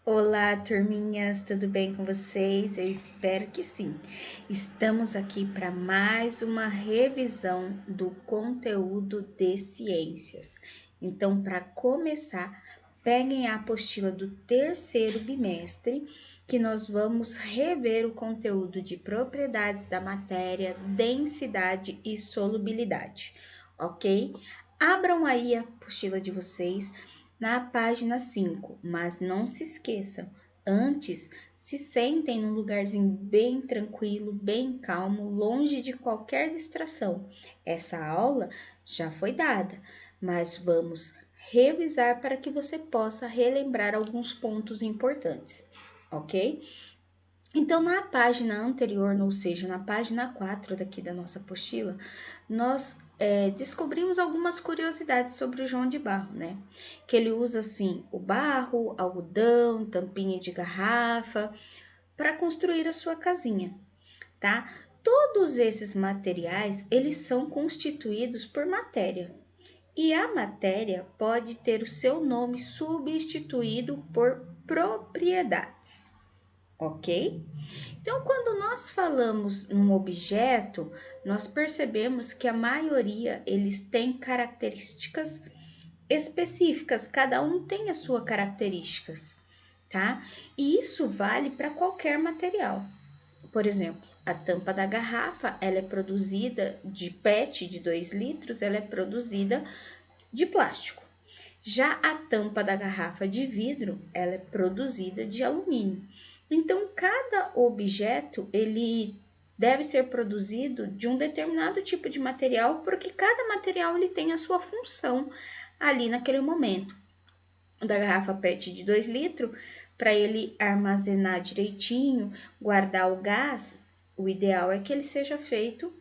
Olá, turminhas, tudo bem com vocês? Eu espero que sim. Estamos aqui para mais uma revisão do conteúdo de ciências. Então, para começar, peguem a apostila do terceiro bimestre, que nós vamos rever o conteúdo de propriedades da matéria, densidade e solubilidade, ok? Abram aí a apostila de vocês na página 5, mas não se esqueçam, antes se sentem num lugarzinho bem tranquilo, bem calmo, longe de qualquer distração. Essa aula já foi dada, mas vamos revisar para que você possa relembrar alguns pontos importantes, ok? Então, na página anterior, ou seja, na página 4 daqui da nossa apostila, nós descobrimos algumas curiosidades sobre o João de Barro, né? Que ele usa, assim, o barro, algodão, tampinha de garrafa, para construir a sua casinha, tá? Todos esses materiais, eles são constituídos por matéria. E a matéria pode ter o seu nome substituído por propriedades, ok? Então, quando nós falamos num objeto, nós percebemos que a maioria eles têm características específicas, cada um tem as suas características, tá? E isso vale para qualquer material. Por exemplo, a tampa da garrafa, ela é produzida de PET de 2 litros, ela é produzida de plástico. Já a tampa da garrafa de vidro, ela é produzida de alumínio. Então, cada objeto, ele deve ser produzido de um determinado tipo de material, porque cada material ele tem a sua função ali naquele momento. Da garrafa PET de 2 litros, para ele armazenar direitinho, guardar o gás, o ideal é que ele seja feito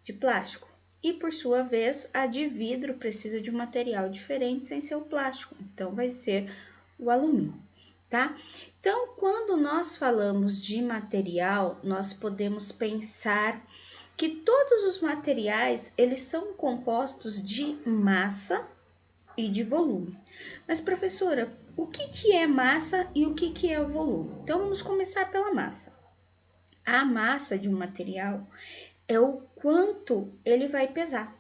de plástico. E por sua vez, a de vidro precisa de um material diferente sem ser o plástico, então vai ser o alumínio, tá? Então, quando nós falamos de material, nós podemos pensar que todos os materiais, eles são compostos de massa e de volume. Mas professora, o que é massa e o que é o volume? Então, vamos começar pela massa. A massa de um material é o quanto ele vai pesar.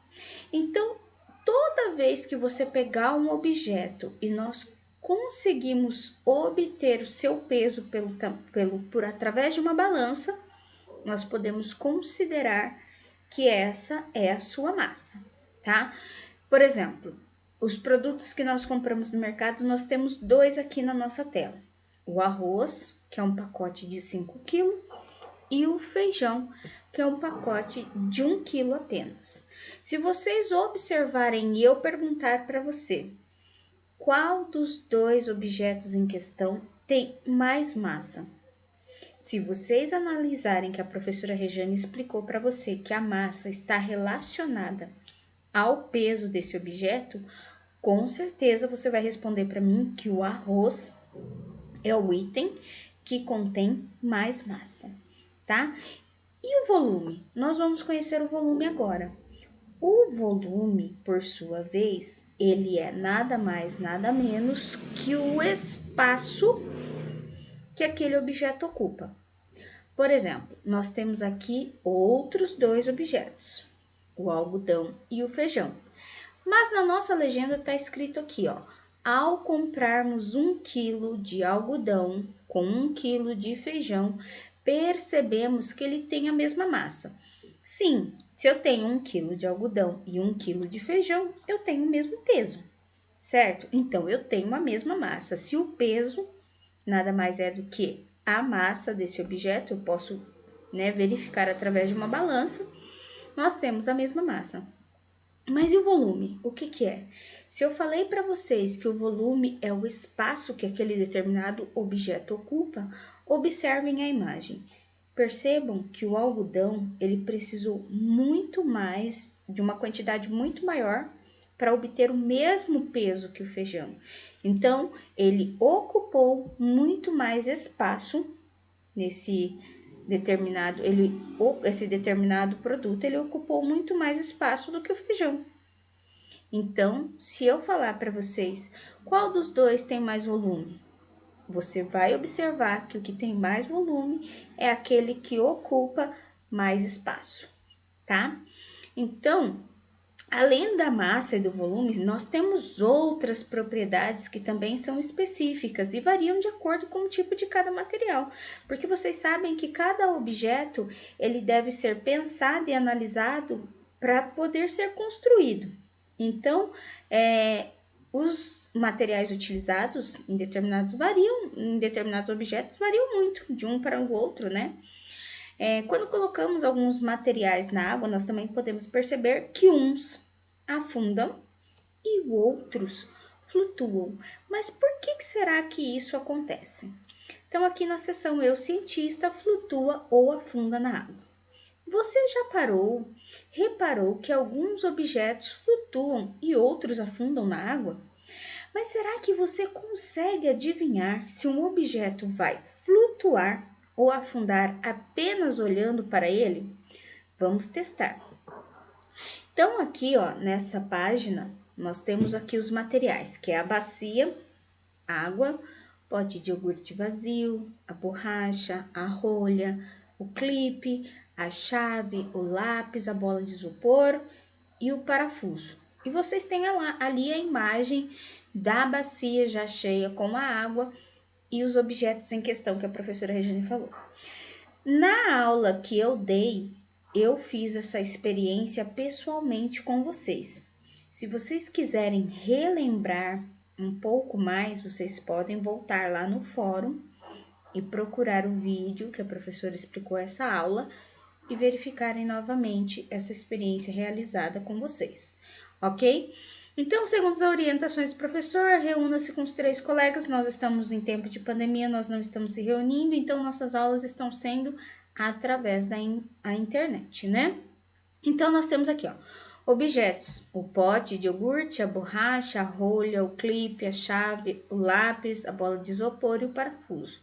Então, toda vez que você pegar um objeto e nós conseguimos obter o seu peso por através de uma balança, nós podemos considerar que essa é a sua massa, tá? Por exemplo, os produtos que nós compramos no mercado, nós temos dois aqui na nossa tela. O arroz, que é um pacote de 5 quilos, e o feijão, que é um pacote de 1 quilo apenas. Se vocês observarem e eu perguntar para você qual dos dois objetos em questão tem mais massa, se vocês analisarem que a professora Regiane explicou para você que a massa está relacionada ao peso desse objeto, com certeza você vai responder para mim que o arroz é o item que contém mais massa, tá? E o volume? Nós vamos conhecer o volume agora. O volume, por sua vez, ele é nada mais, nada menos que o espaço que aquele objeto ocupa. Por exemplo, nós temos aqui outros dois objetos, o algodão e o feijão. Mas na nossa legenda está escrito aqui, ó, ao comprarmos 1 quilo de algodão com 1 quilo de feijão, percebemos que ele tem a mesma massa. Sim, se eu tenho 1 quilo de algodão e 1 quilo de feijão, eu tenho o mesmo peso, certo? Então, eu tenho a mesma massa. Se o peso nada mais é do que a massa desse objeto, eu posso, verificar através de uma balança, nós temos a mesma massa. Mas e o volume? O que é? Se eu falei para vocês que o volume é o espaço que aquele determinado objeto ocupa, observem a imagem. Percebam que o algodão, ele precisou muito mais, de uma quantidade muito maior, para obter o mesmo peso que o feijão. Então, ele ocupou muito mais espaço nesse esse determinado produto, ele ocupou muito mais espaço do que o feijão. Então, se eu falar para vocês qual dos dois tem mais volume, você vai observar que o que tem mais volume é aquele que ocupa mais espaço, tá? Então, além da massa e do volume, nós temos outras propriedades que também são específicas e variam de acordo com o tipo de cada material, porque vocês sabem que cada objeto ele deve ser pensado e analisado para poder ser construído. Então, os materiais utilizados em determinados objetos variam muito de um para o outro, né? Quando colocamos alguns materiais na água, nós também podemos perceber que uns afundam e outros flutuam. Mas por que será que isso acontece? Então, aqui na seção Eu Cientista, flutua ou afunda na água. Você já reparou que alguns objetos flutuam e outros afundam na água? Mas será que você consegue adivinhar se um objeto vai flutuar ou afundar apenas olhando para ele? Vamos testar. Então, aqui, ó, nessa página, nós temos aqui os materiais, que é a bacia, água, pote de iogurte vazio, a borracha, a rolha, o clipe, a chave, o lápis, a bola de isopor e o parafuso. E vocês têm ali a imagem da bacia já cheia com a água e os objetos em questão que a professora Regina falou. Na aula que eu dei, eu fiz essa experiência pessoalmente com vocês. Se vocês quiserem relembrar um pouco mais, vocês podem voltar lá no fórum e procurar o vídeo que a professora explicou essa aula e verificarem novamente essa experiência realizada com vocês, ok? Então, segundo as orientações do professor, reúna-se com os 3 colegas. Nós estamos em tempo de pandemia, nós não estamos se reunindo, então nossas aulas estão sendo através da internet, né? Então, nós temos aqui, ó, objetos: o pote de iogurte, a borracha, a rolha, o clipe, a chave, o lápis, a bola de isopor e o parafuso.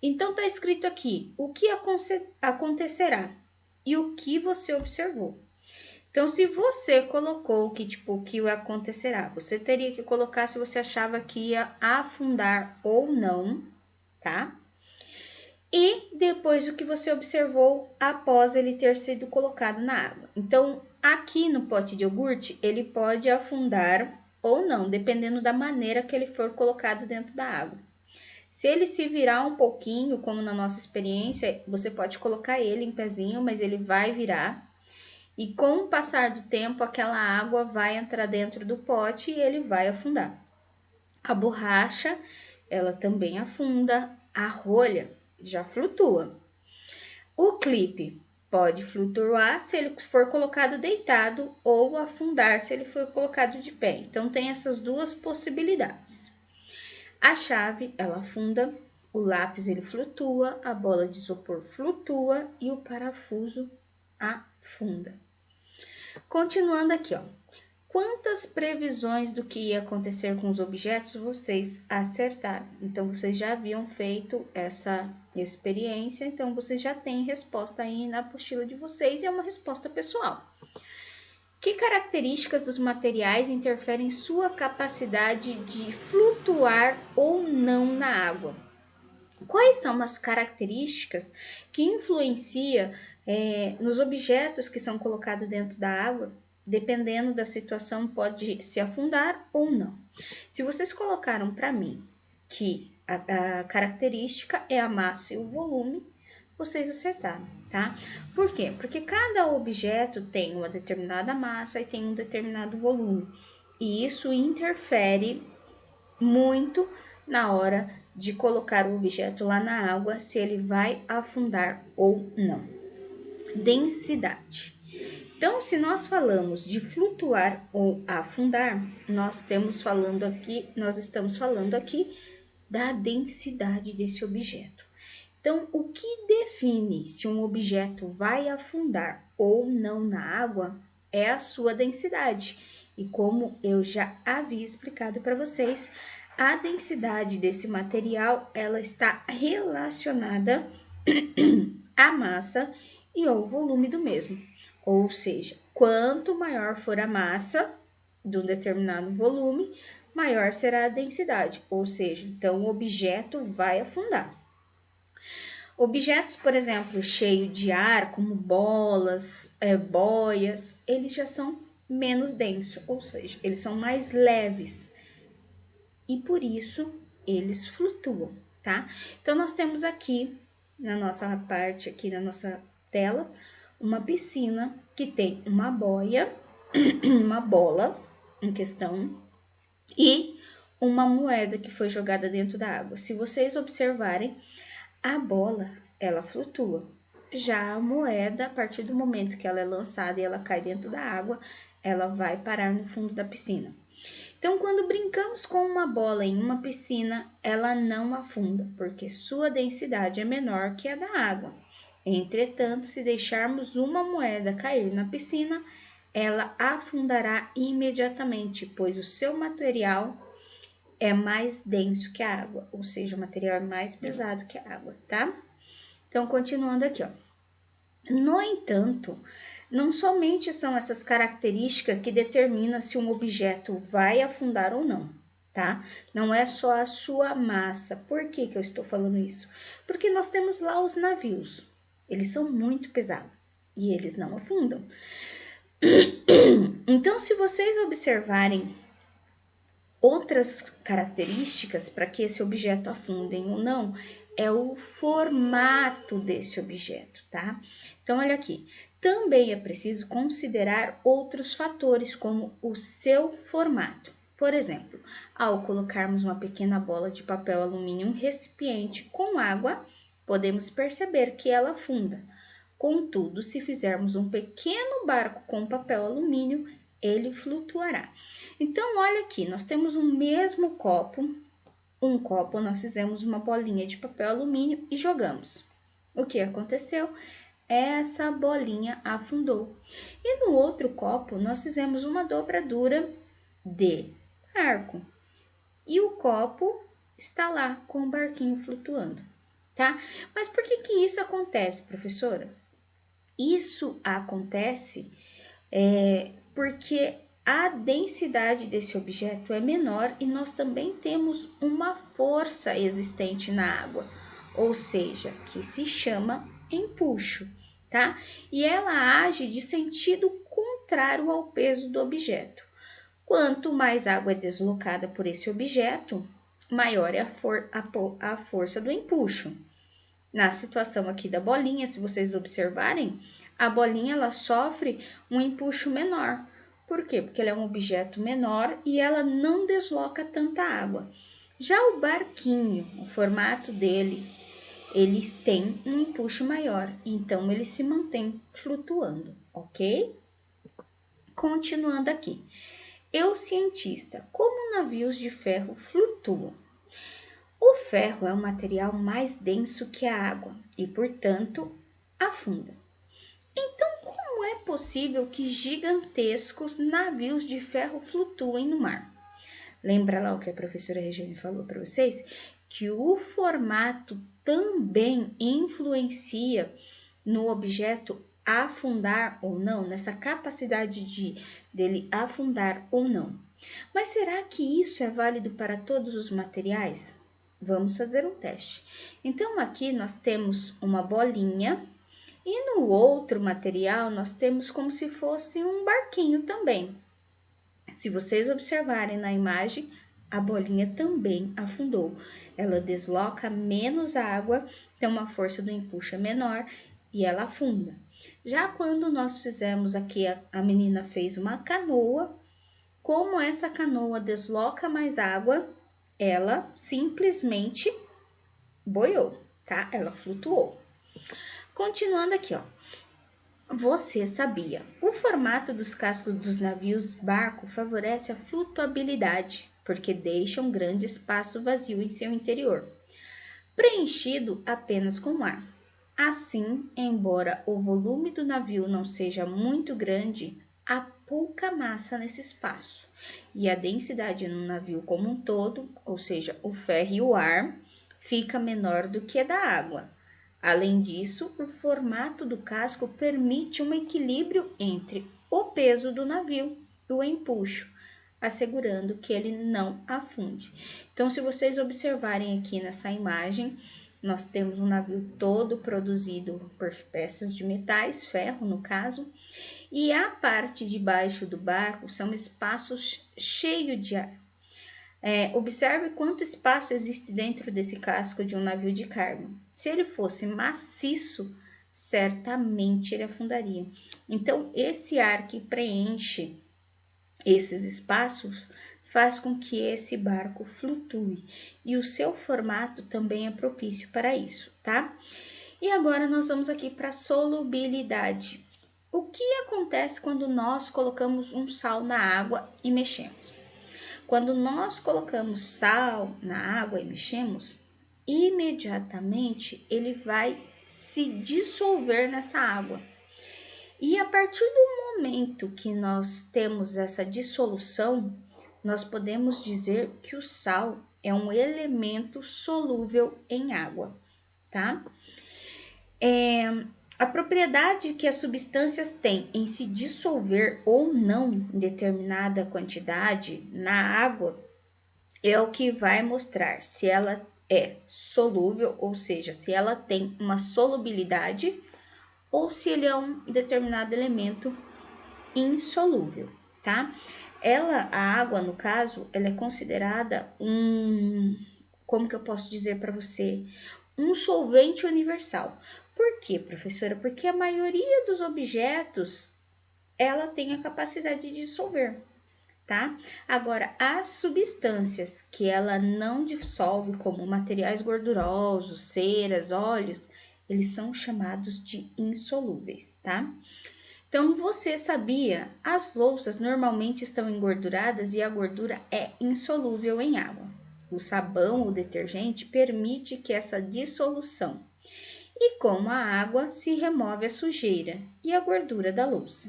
Então, tá escrito aqui o que acontecerá e o que você observou. Então, se você colocou o que acontecerá, você teria que colocar se você achava que ia afundar ou não, tá? E depois o que você observou após ele ter sido colocado na água. Então, aqui no pote de iogurte, ele pode afundar ou não, dependendo da maneira que ele for colocado dentro da água. Se ele se virar um pouquinho, como na nossa experiência, você pode colocar ele em pezinho, mas ele vai virar. E com o passar do tempo, aquela água vai entrar dentro do pote e ele vai afundar. A borracha, ela também afunda. A rolha já flutua. O clipe pode flutuar se ele for colocado deitado ou afundar se ele for colocado de pé. Então, tem essas duas possibilidades. A chave, ela afunda, o lápis, ele flutua, a bola de isopor flutua e o parafuso afunda. Continuando aqui, ó. Quantas previsões do que ia acontecer com os objetos vocês acertaram? Então, vocês já haviam feito essa experiência, então vocês já têm resposta aí na apostila de vocês e é uma resposta pessoal. Que características dos materiais interferem em sua capacidade de flutuar ou não na água? Quais são as características que influenciam nos objetos que são colocados dentro da água? Dependendo da situação, pode se afundar ou não. Se vocês colocaram para mim que a característica é a massa e o volume, vocês acertaram, tá? Por quê? Porque cada objeto tem uma determinada massa e tem um determinado volume. E isso interfere muito na hora de colocar o objeto lá na água, se ele vai afundar ou não. Densidade. Então, se nós falamos de flutuar ou afundar, nós estamos falando aqui da densidade desse objeto. Então, o que define se um objeto vai afundar ou não na água é a sua densidade. E como eu já havia explicado para vocês, a densidade desse material, ela está relacionada à massa e ao volume do mesmo. Ou seja, quanto maior for a massa de um determinado volume, maior será a densidade, ou seja, então o objeto vai afundar. Objetos, por exemplo, cheios de ar, como bolas, boias, eles já são menos densos, ou seja, eles são mais leves e por isso eles flutuam, tá? Então, nós temos aqui na nossa parte, aqui na nossa tela, uma piscina que tem uma boia, uma bola em questão e uma moeda que foi jogada dentro da água. Se vocês observarem, a bola, ela flutua. Já a moeda, a partir do momento que ela é lançada e ela cai dentro da água, ela vai parar no fundo da piscina. Então, quando brincamos com uma bola em uma piscina, ela não afunda, porque sua densidade é menor que a da água. Entretanto, se deixarmos uma moeda cair na piscina, ela afundará imediatamente, pois o seu material é mais denso que a água, ou seja, o material é mais pesado que a água, tá? Então, continuando aqui, ó. No entanto, não somente são essas características que determinam se um objeto vai afundar ou não, tá? Não é só a sua massa. Por que que eu estou falando isso? Porque nós temos lá os navios. Eles são muito pesados e eles não afundam. Então, se vocês observarem outras características para que esse objeto afundem ou não, é o formato desse objeto, tá? Então, olha aqui. Também é preciso considerar outros fatores, como o seu formato. Por exemplo, ao colocarmos uma pequena bola de papel alumínio em um recipiente com água, podemos perceber que ela afunda. Contudo, se fizermos um pequeno barco com papel alumínio, ele flutuará. Então, olha aqui, nós temos um mesmo copo. Um copo, nós fizemos uma bolinha de papel alumínio e jogamos. O que aconteceu? Essa bolinha afundou. E no outro copo, nós fizemos uma dobradura de arco. E o copo está lá com o barquinho flutuando, tá? Mas por que que isso acontece, professora? Isso acontece porque a densidade desse objeto é menor e nós também temos uma força existente na água, ou seja, que se chama empuxo, tá? E ela age de sentido contrário ao peso do objeto. Quanto mais água é deslocada por esse objeto, maior é a força do empuxo. Na situação aqui da bolinha, se vocês observarem, a bolinha ela sofre um empuxo menor. Por quê? Porque ela é um objeto menor e ela não desloca tanta água. Já o barquinho, o formato dele, ele tem um empuxo maior, então ele se mantém flutuando, ok? Continuando aqui. Eu, cientista, como navios de ferro flutuam? O ferro é um material mais denso que a água e, portanto, afunda. Então, como é possível que gigantescos navios de ferro flutuem no mar? Lembra lá o que a professora Regiane falou para vocês? Que o formato também influencia no objeto afundar ou não, nessa capacidade dele afundar ou não. Mas será que isso é válido para todos os materiais? Vamos fazer um teste. Então, aqui nós temos uma bolinha e no outro material nós temos como se fosse um barquinho também. Se vocês observarem na imagem, a bolinha também afundou. Ela desloca menos água, tem uma força do empuxo menor e ela afunda. Já quando nós fizemos aqui, a menina fez uma canoa, como essa canoa desloca mais água, ela simplesmente boiou, tá? Ela flutuou. Continuando aqui, ó. Você sabia? O formato dos cascos dos navios barco favorece a flutuabilidade, porque deixa um grande espaço vazio em seu interior, preenchido apenas com ar. Assim, embora o volume do navio não seja muito grande, há pouca massa nesse espaço, e a densidade no navio como um todo, ou seja, o ferro e o ar, fica menor do que a da água. Além disso, o formato do casco permite um equilíbrio entre o peso do navio e o empuxo. assegurando que ele não afunde. Então, se vocês observarem aqui nessa imagem, nós temos um navio todo produzido por peças de metais, ferro no caso, e a parte de baixo do barco são espaços cheios de ar. Observe quanto espaço existe dentro desse casco de um navio de carga. Se ele fosse maciço, certamente ele afundaria. Então, esse ar que preenche esses espaços faz com que esse barco flutue e o seu formato também é propício para isso, tá? E agora nós vamos aqui para a solubilidade. O que acontece quando nós colocamos um sal na água e mexemos? Quando nós colocamos sal na água e mexemos, imediatamente ele vai se dissolver nessa água. E a partir do momento que nós temos essa dissolução, nós podemos dizer que o sal é um elemento solúvel em água, tá? A propriedade que as substâncias têm em se dissolver ou não em determinada quantidade na água é o que vai mostrar se ela é solúvel, ou seja, se ela tem uma solubilidade ou se ele é um determinado elemento insolúvel, tá? A água, no caso, ela é considerada como que eu posso dizer para você? Um solvente universal. Por quê, professora? Porque a maioria dos objetos, ela tem a capacidade de dissolver, tá? Agora, as substâncias que ela não dissolve, como materiais gordurosos, ceras, óleos, eles são chamados de insolúveis, tá? Então, você sabia? As louças normalmente estão engorduradas e a gordura é insolúvel em água. O sabão ou detergente permite que essa dissolução. E com a água se remove a sujeira e a gordura da louça.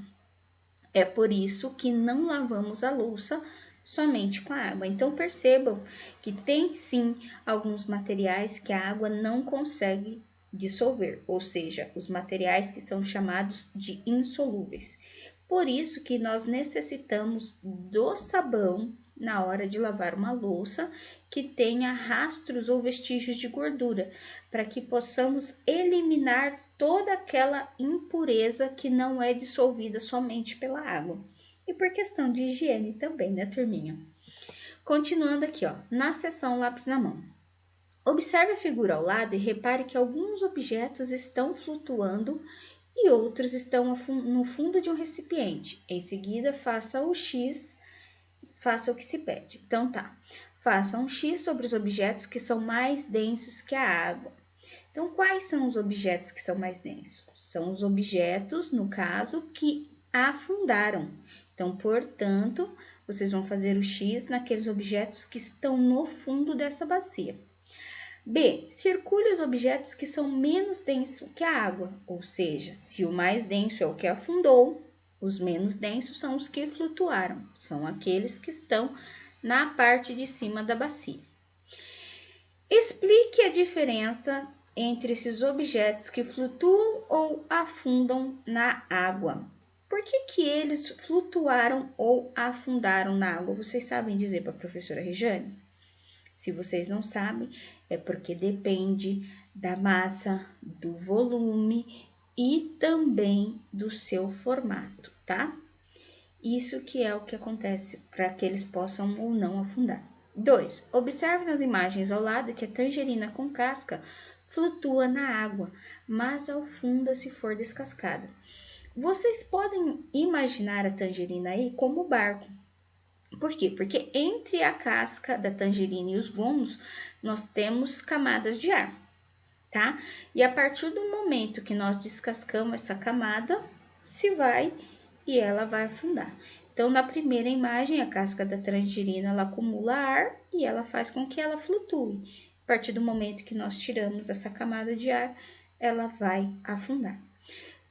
É por isso que não lavamos a louça somente com a água. Então, percebam que tem sim alguns materiais que a água não consegue dissolver, ou seja, os materiais que são chamados de insolúveis. Por isso que nós necessitamos do sabão na hora de lavar uma louça que tenha rastros ou vestígios de gordura, para que possamos eliminar toda aquela impureza que não é dissolvida somente pela água. E por questão de higiene também, né, turminha? Continuando aqui, ó, na seção lápis na mão. Observe a figura ao lado e repare que alguns objetos estão flutuando e outros estão no fundo de um recipiente. Em seguida, faça o X, faça o que se pede. Então tá, faça um X sobre os objetos que são mais densos que a água. Então, quais são os objetos que são mais densos? São os objetos, no caso, que afundaram. Então, portanto, vocês vão fazer o X naqueles objetos que estão no fundo dessa bacia. B. Circule os objetos que são menos densos que a água, ou seja, se o mais denso é o que afundou, os menos densos são os que flutuaram, são aqueles que estão na parte de cima da bacia. Explique a diferença entre esses objetos que flutuam ou afundam na água. Por que eles flutuaram ou afundaram na água? Vocês sabem dizer para a professora Regiane? Se vocês não sabem, é porque depende da massa, do volume e também do seu formato, tá? Isso que é o que acontece para que eles possam ou não afundar. 2. Observe nas imagens ao lado que a tangerina com casca flutua na água, mas afunda se for descascada. Vocês podem imaginar a tangerina aí como barco. Por quê? Porque entre a casca da tangerina e os gomos, nós temos camadas de ar, tá? E a partir do momento que nós descascamos essa camada, se vai e ela vai afundar. Então, na primeira imagem, a casca da tangerina, ela acumula ar e ela faz com que ela flutue. A partir do momento que nós tiramos essa camada de ar, ela vai afundar.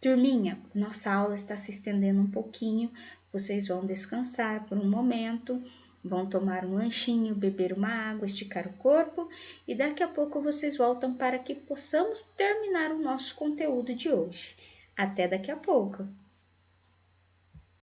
Turminha, nossa aula está se estendendo um pouquinho, vocês vão descansar por um momento, vão tomar um lanchinho, beber uma água, esticar o corpo e daqui a pouco vocês voltam para que possamos terminar o nosso conteúdo de hoje. Até daqui a pouco!